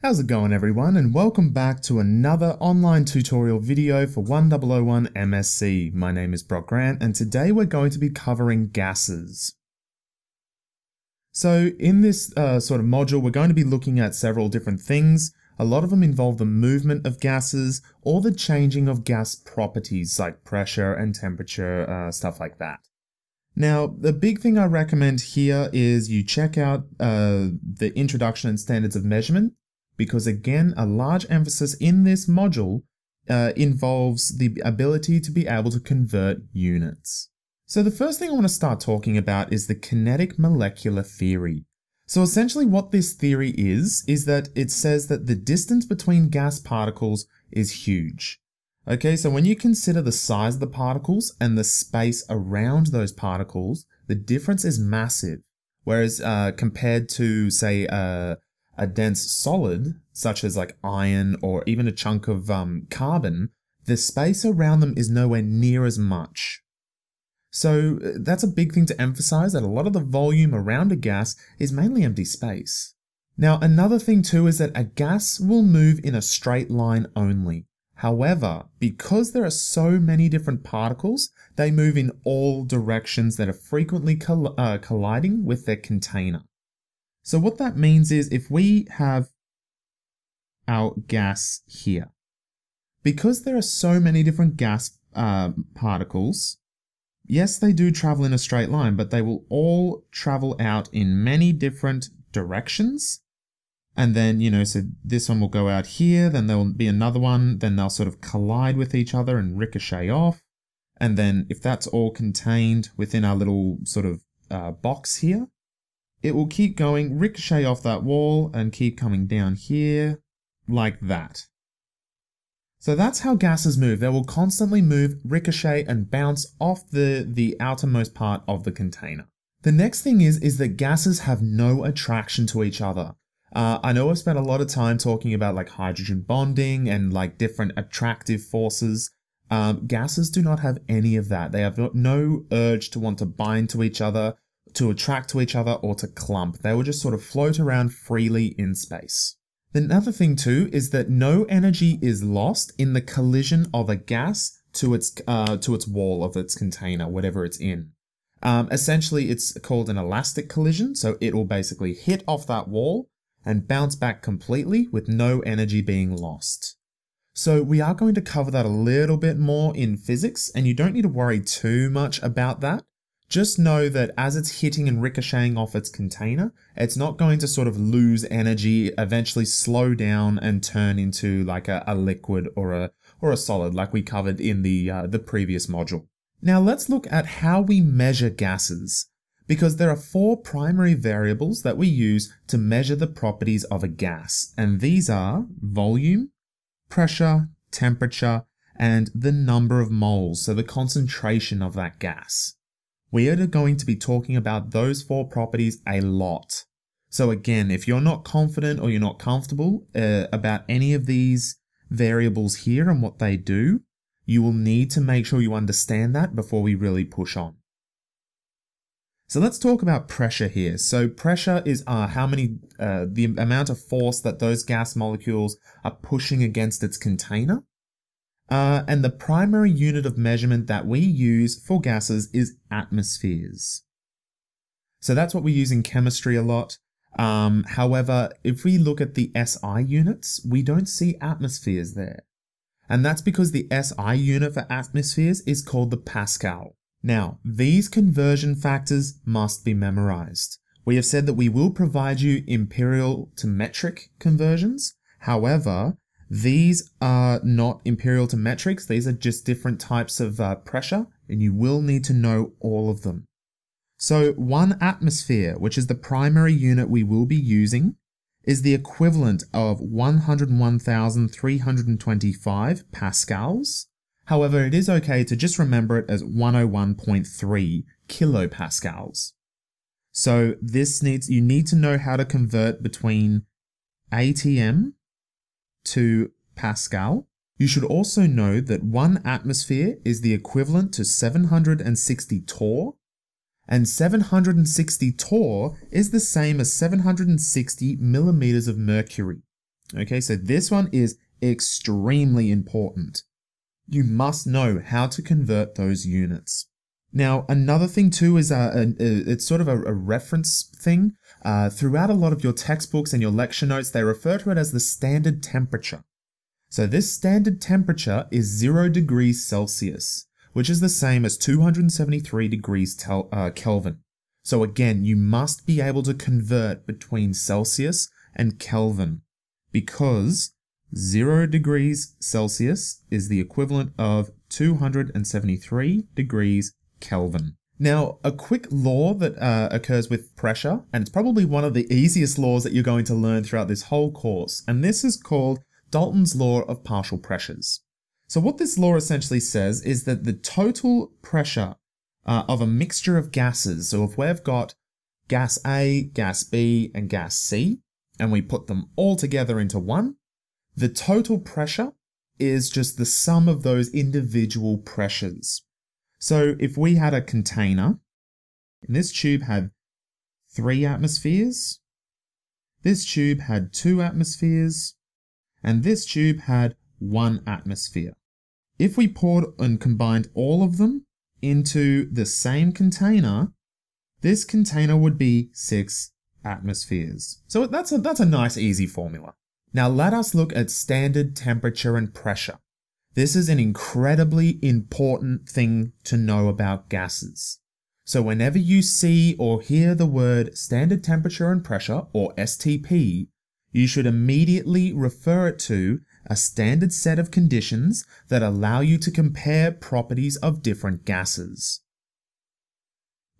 How's it going everyone, and welcome back to another online tutorial video for 1001 MSc. My name is Brock Grant and today we're going to be covering gases. So in this sort of module we're going to be looking at several different things. A lot of them involve the movement of gases or the changing of gas properties like pressure and temperature, stuff like that. Now, the big thing I recommend here is you check out the introduction and standards of measurement, because again, a large emphasis in this module involves the ability to be able to convert units. So the first thing I want to start talking about is the Kinetic-Molecular Theory. So essentially what this theory is that it says that the distance between gas particles is huge. Okay, so when you consider the size of the particles and the space around those particles, the difference is massive. Whereas compared to, say, a dense solid, such as like iron or even a chunk of carbon, the space around them is nowhere near as much. So that's a big thing to emphasize, that a lot of the volume around a gas is mainly empty space. Now, another thing too is that a gas will move in a straight line only. However, because there are so many different particles, they move in all directions that are frequently colliding with their container. So what that means is if we have our gas here, because there are so many different gas particles, yes, they do travel in a straight line, but they will all travel out in many different directions. And then, so this one will go out here, then there'll be another one, then they'll sort of collide with each other and ricochet off. And then if that's all contained within our little sort of box here, it will keep going, ricochet off that wall and keep coming down here like that. So that's how gases move. They will constantly move, ricochet and bounce off the outermost part of the container. The next thing is that gases have no attraction to each other. I know I've spent a lot of time talking about like hydrogen bonding and like different attractive forces. Gases do not have any of that. They have no urge to want to bind to each other, to attract to each other, or to clump. They will just sort of float around freely in space. Another thing too is that no energy is lost in the collision of a gas to its wall of its container, whatever it's in. Essentially, it's called an elastic collision, so it will basically hit off that wall and bounce back completely with no energy being lost. So we are going to cover that a little bit more in physics, and you don't need to worry too much about that. Just know that as it's hitting and ricocheting off its container, it's not going to sort of lose energy, eventually slow down and turn into like a liquid or a solid like we covered in the previous module. Now let's look at how we measure gases, because there are four primary variables that we use to measure the properties of a gas, and these are volume, pressure, temperature, and the number of moles, so the concentration of that gas. We are going to be talking about those four properties a lot. So again, if you're not confident or you're not comfortable about any of these variables here and what they do, you will need to make sure you understand that before we really push on. So let's talk about pressure here. So pressure is the amount of force that those gas molecules are pushing against its container. And the primary unit of measurement that we use for gases is atmospheres. So that's what we use in chemistry a lot. However, if we look at the SI units, we don't see atmospheres there. And that's because the SI unit for atmospheres is called the Pascal. Now, these conversion factors must be memorized. We have said that we will provide you imperial to metric conversions. However, these are not imperial to metrics. These are just different types of pressure, and you will need to know all of them. So 1 atmosphere, which is the primary unit we will be using, is the equivalent of 101,325 pascals. However, it is okay to just remember it as 101.3 kilopascals. So you need to know how to convert between ATM to Pascal. You should also know that 1 atmosphere is the equivalent to 760 torr, and 760 torr is the same as 760 millimeters of mercury. Okay, so this one is extremely important. You must know how to convert those units. Now, another thing too is it's sort of a reference thing. Throughout a lot of your textbooks and your lecture notes, they refer to it as the standard temperature. So this standard temperature is 0 degrees Celsius, which is the same as 273 degrees Kelvin. So again, you must be able to convert between Celsius and Kelvin, because 0 degrees Celsius is the equivalent of 273 degrees Kelvin. Now, a quick law that occurs with pressure, and it's probably one of the easiest laws that you're going to learn throughout this whole course, and this is called Dalton's law of partial pressures. So what this law essentially says is that the total pressure of a mixture of gases, so if we've got gas A, gas B, and gas C, and we put them all together into one, the total pressure is just the sum of those individual pressures. So if we had a container, and this tube had 3 atmospheres, this tube had 2 atmospheres, and this tube had 1 atmosphere. If we poured and combined all of them into the same container, this container would be 6 atmospheres. So that's a nice easy formula. Now let us look at standard temperature and pressure. This is an incredibly important thing to know about gases. So whenever you see or hear the word standard temperature and pressure, or STP, you should immediately refer it to a standard set of conditions that allow you to compare properties of different gases.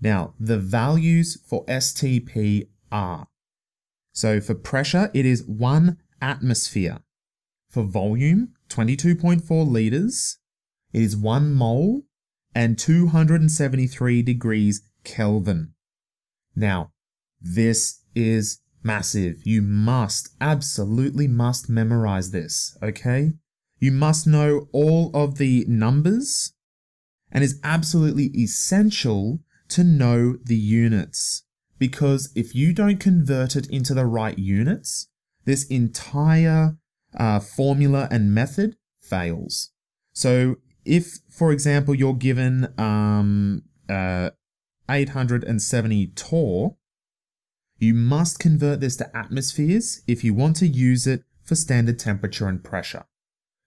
Now, the values for STP are, so for pressure, it is 1 atmosphere. For volume, 22.4 liters, it is 1 mole and 273 degrees Kelvin. Now, this is massive. You absolutely must memorize this, okay? You must know all of the numbers, and it's absolutely essential to know the units, because if you don't convert it into the right units, this entire formula and method fails. So if, for example, you're given 870 torr, you must convert this to atmospheres if you want to use it for standard temperature and pressure.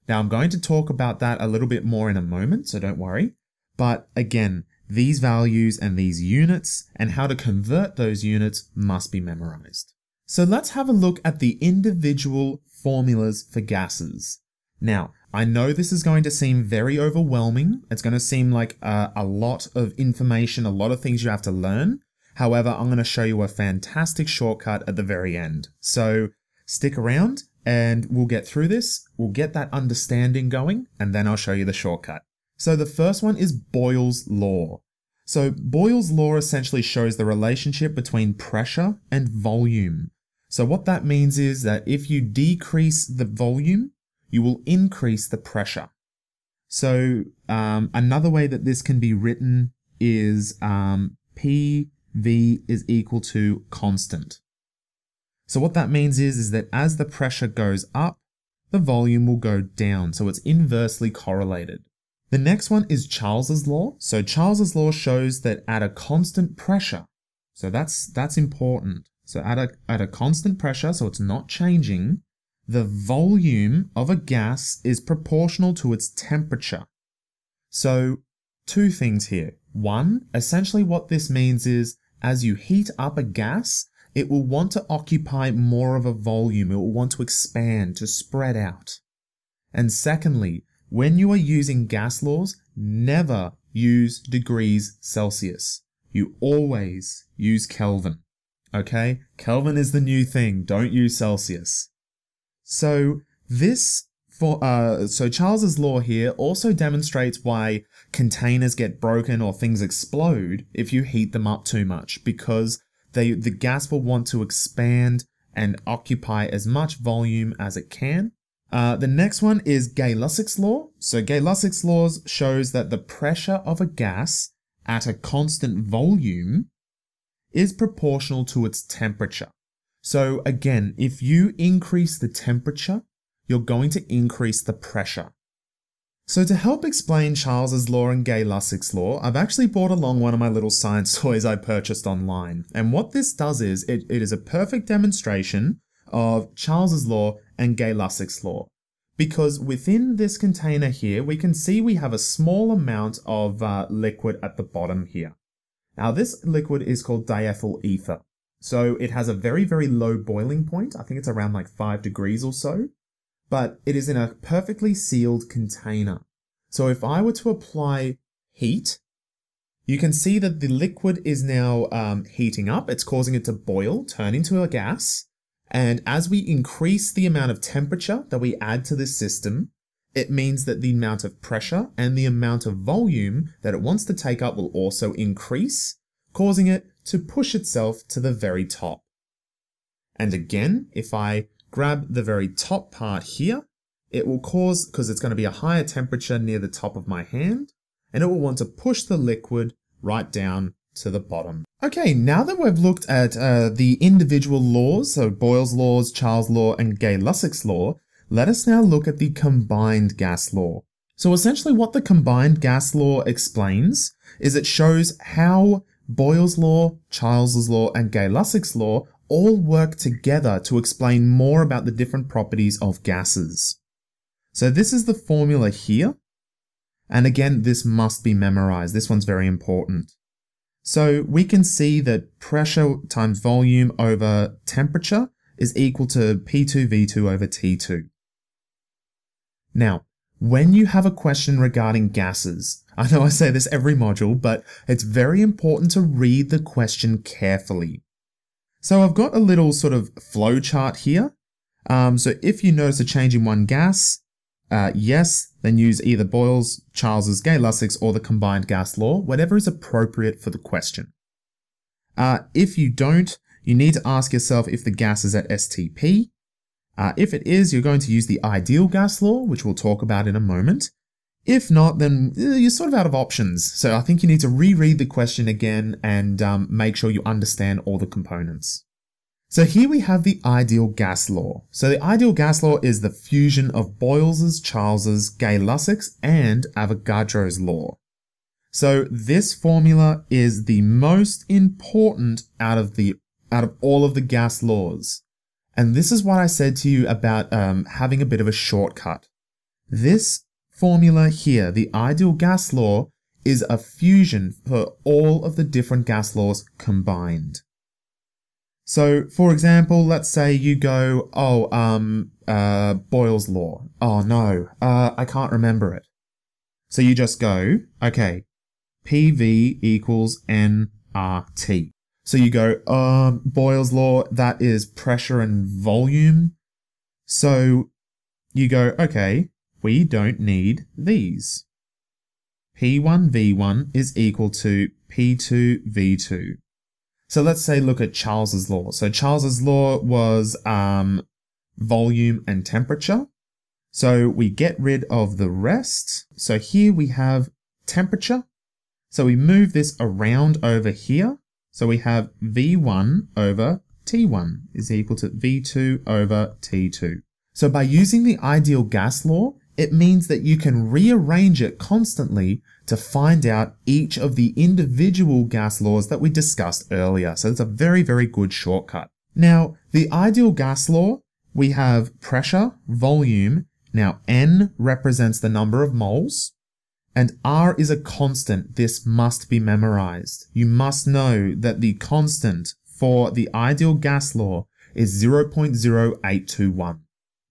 Now, I'm going to talk about that a little bit more in a moment, so don't worry. But again, these values and these units and how to convert those units must be memorized. So let's have a look at the individual formulas for gases. Now, I know this is going to seem very overwhelming. It's going to seem like a lot of information, a lot of things you have to learn. However, I'm going to show you a fantastic shortcut at the very end. So stick around and we'll get through this. We'll get that understanding going, and then I'll show you the shortcut. So the first one is Boyle's law. So Boyle's law essentially shows the relationship between pressure and volume. So what that means is that if you decrease the volume, you will increase the pressure. So another way that this can be written is PV is equal to constant. So what that means is that as the pressure goes up, the volume will go down. So it's inversely correlated. The next one is Charles's law. So Charles's law shows that at a constant pressure, so that's important. So at a constant pressure, so it's not changing, the volume of a gas is proportional to its temperature. So 2 things here. One, essentially what this means is as you heat up a gas, it will want to occupy more of a volume. It will want to expand, to spread out. And secondly, when you are using gas laws, never use degrees Celsius. You always use Kelvin. Okay? Kelvin is the new thing. Don't use Celsius. So Charles's law here also demonstrates why containers get broken or things explode if you heat them up too much, because the gas will want to expand and occupy as much volume as it can. The next one is Gay-Lussac's law. So Gay-Lussac's law shows that the pressure of a gas at a constant volume is proportional to its temperature. So again, if you increase the temperature, you're going to increase the pressure. So to help explain Charles's law and Gay-Lussac's law, I've actually brought along one of my little science toys I purchased online. And what this does is, it is a perfect demonstration of Charles's law and Gay-Lussac's law. Because within this container here, we can see we have a small amount of liquid at the bottom here. Now this liquid is called diethyl ether. So it has a very, very low boiling point. I think it's around like 5 degrees or so. But it is in a perfectly sealed container. So if I were to apply heat, you can see that the liquid is now heating up. It's causing it to boil, turn into a gas. And as we increase the amount of temperature that we add to this system, it means that the amount of pressure and the amount of volume that it wants to take up will also increase, causing it to push itself to the very top. And again, if I grab the very top part here, it will cause, because it's going to be a higher temperature near the top of my hand, and it will want to push the liquid right down to the bottom. Okay, now that we've looked at the individual laws, so Boyle's laws, Charles' law, and Gay-Lussac's law, let us now look at the combined gas law. So essentially what the combined gas law explains is it shows how Boyle's law, Charles's law, and Gay-Lussac's law all work together to explain more about the different properties of gases. So this is the formula here. And again, this must be memorized. This one's very important. So we can see that pressure times volume over temperature is equal to P2V2 over T2. Now, when you have a question regarding gases, I know I say this every module, but it's very important to read the question carefully. So I've got a little sort of flow chart here. So if you notice a change in one gas, yes, then use either Boyle's, Charles's, Gay-Lussac's, or the combined gas law, whatever is appropriate for the question. If you don't, you need to ask yourself if the gas is at STP. If it is, you're going to use the ideal gas law, which we'll talk about in a moment. If not, then you're sort of out of options. So I think you need to reread the question again and make sure you understand all the components. So here we have the ideal gas law. So the ideal gas law is the fusion of Boyle's, Charles's, Gay-Lussac's, and Avogadro's law. So this formula is the most important out of all of the gas laws. And this is what I said to you about having a bit of a shortcut. This formula here, the ideal gas law, is a fusion for all of the different gas laws combined. So, for example, let's say you go, Boyle's law. Oh no, I can't remember it. So you just go, okay, PV equals nRT. So you go, Boyle's law, that is pressure and volume. So you go, okay, we don't need these. P1V1 is equal to P2V2. So let's say look at Charles's law. So Charles's law was volume and temperature. So we get rid of the rest. So here we have temperature. So we move this around over here. So we have V1 over T1 is equal to V2 over T2. So by using the ideal gas law, it means that you can rearrange it constantly to find out each of the individual gas laws that we discussed earlier. So it's a very, very good shortcut. Now, the ideal gas law, we have pressure, volume. Now, N represents the number of moles, and R is a constant. This must be memorized. You must know that the constant for the ideal gas law is 0.0821.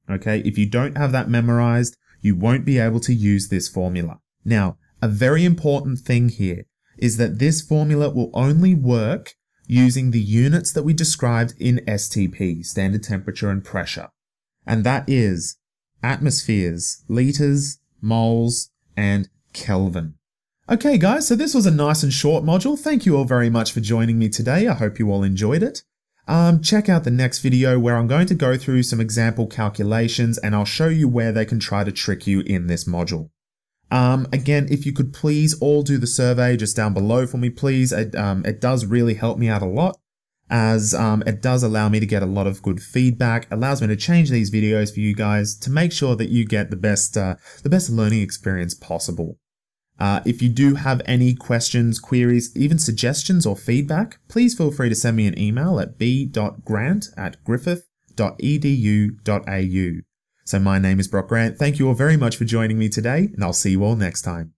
Okay, if you don't have that memorized, you won't be able to use this formula. Now, a very important thing here is that this formula will only work using the units that we described in STP, standard temperature and pressure. And that is atmospheres, liters, moles, and Kelvin. Okay guys, so this was a nice and short module. Thank you all very much for joining me today. I hope you all enjoyed it. Check out the next video where I'm going to go through some example calculations and I'll show you where they can try to trick you in this module. Again, if you could please all do the survey just down below for me, please. It does really help me out a lot. as it does allow me to get a lot of good feedback, allows me to change these videos for you guys to make sure that you get the best learning experience possible. If you do have any questions, queries, even suggestions or feedback, please feel free to send me an email at b.grant@griffith.edu.au. So my name is Brock Grant. Thank you all very much for joining me today, and I'll see you all next time.